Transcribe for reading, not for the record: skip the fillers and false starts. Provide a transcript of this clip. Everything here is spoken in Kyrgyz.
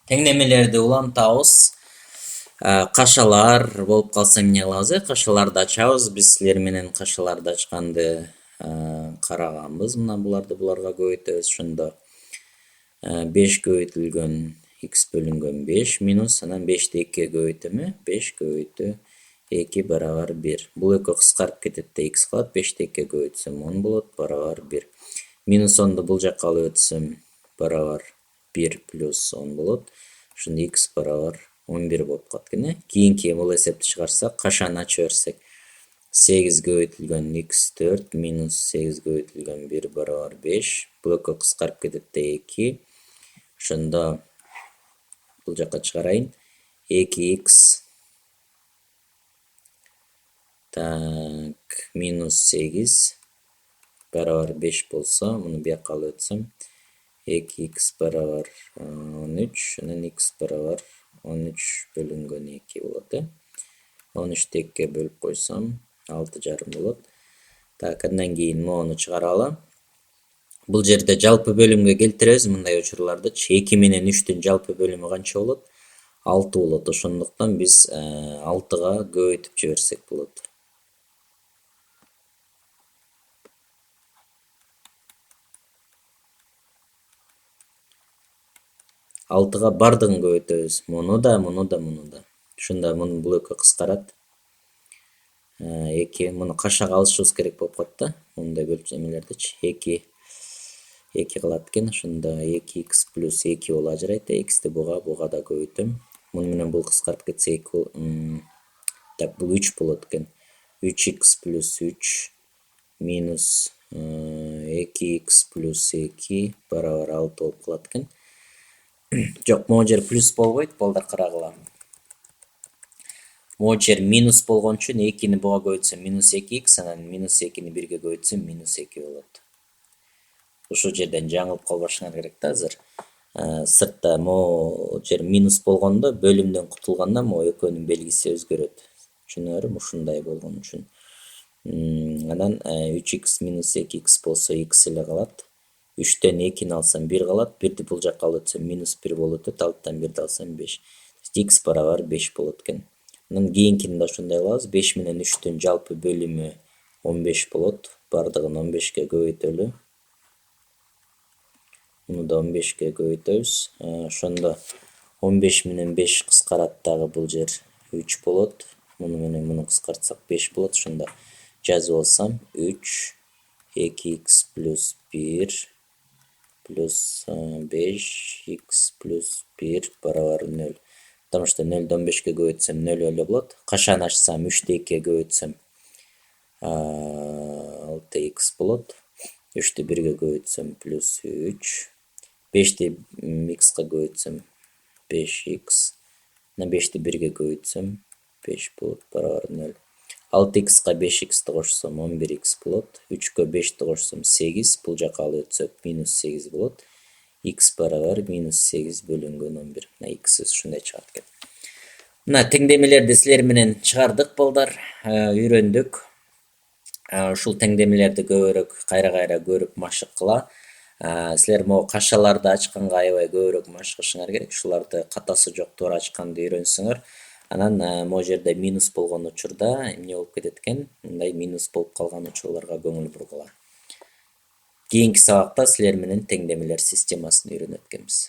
Теңдемелерди улантабыз. Кашалар болуп калса эмне кылабыз? Кашаларды ачабыз. Биз силер менен кашаларды ачканды караганбыз. Мына буларга көбөйтөбүз. Ошондо 5 көбөйтүлгөн x бөлүнгөн 5 минус анан 5ти 2-ге көбөйтөм. 5 көбөйтүү 2 барабар 1. Бул экөө кыскарып кетет да x калат. 5ти 2-ге көбөйтсөм 10 болот барабар 1. Минус 10ду бул жакка алып өтсөм барабар 1 плюс 10 болот. Ошондо x барабар 11 болуп калат экен. Кийинки бул эсепти чыгарсак, кашаны ача берсек 8 көбөйтүлгөн x 4 минус 8 көбөйтүлгөн 1 барабар 5. Бул экөө кыскарып кетет да 2. Ошондо бул жакка чыгарайын. 2x минус 8 барабар 5 болсо, муну бияка алып өтсөм 2x барабар 13, анан x барабар 13 бөлүнгөн 2 болот. 13ти 2-ге бөлүп койсом 6,5 болот. Андан кийин моуну чыгаралы. Бул жерде жалпы бөлүмгө келтиребиз мындай учурлардычы. 2 менен 3түн жалпы бөлүмү канча болот? 6 болот. Ошондуктан биз 6га көбөйтүп жиберсек болот. Алтыга бардыгын көбөйтөбүз. Муну да. Ошондо бул экөө кыскарат. 2 муну кашага алышыбыз керек болуп калат да. Мындай бөлчү эмелердичи. 2 калат экен. Ошондо 2x плюс 2 болуп ажырайт. Xти буга да көбөйтөм. Муну менен бул кыскарып кетсе 2 бул 3 болот экен. 3x плюс 3 минус 2x плюс 2 барабар 6 болуп калат экен. Жок, могу жер плюс болбойт, балдар карагыла. Могу жер минус болгон үчүн 2-ни буга көбөйтсөм минус 2x, анан минус 2-ни 1-ге көбөйтсөм минус 2 болот. Ушул жерден жаңылып калбашыңар керек да азыр. Сыртта могу жер минус болгондо бөлүмдөн кутулганда могу экөөнүн белгиси өзгөрөт. Түшүнүңөрбү? Ушундай болгон үчүн. Анан 3x минус 2x болсо x эле калат. 3төн 2-ни алсам 1 калат. 1ди бул жакка алып өтсөм минус 1 болуп өтөт. 6тан 1ди алсам 5. X барабар 5 болот экен. Анан кийинкини да ошондой кылабыз. 5 менен 3түн жалпы бөлүмү 15 болот. Бардыгын 15ге көбөйтөлү. Муну да 15ге көбөйтөбүз. Ошондо 15 менен 5 кыскарат дагы бул жер 3 болот. Муну менен муну кыскартсак 5 болот. Ошондо жазып алсам 3 2x плюс 1 плюс 5x плюс 1 барабар 0. Потому что 0ді 15-ге көбөйтсөм 0 эле болот. Кашаны ачсам 3ті 2-ге көбөйтсөм 6x болот. 3ті 1-ге көбөйтсөм плюс 3. 5ті x-ка көбөйтсөм 5x. 5ті 1-ге көбөйтсөм 5 болот барабар 0. 6x-ка 5x-ті кошсом 11x болот. 3-кө 5-ті кошсом 8. Бул жака алып өтсөк минус 8 болот. X барабар минус 8 бөлүнгөн 11. Мына x ушундай чыгат экен. Мына теңдемелерди силер менен чыгардык балдар, үйрөндүк. Ушул теңдемелерди көбүрөөк кайра көрүп машык кыла. Силер могу кашаларды ачканга аябай көбүрөөк машыгышыңар керек. Ушуларды катасы жок туура ачканды үйрөнсөңөр, анан могу жерде минус болгон учурда эмне болуп кетет экен? Мындай минус болуп калган учурларга көңүл бургула. Кийинки сабакта силер менен теңдемелер системасын үйрөнөт экенбиз.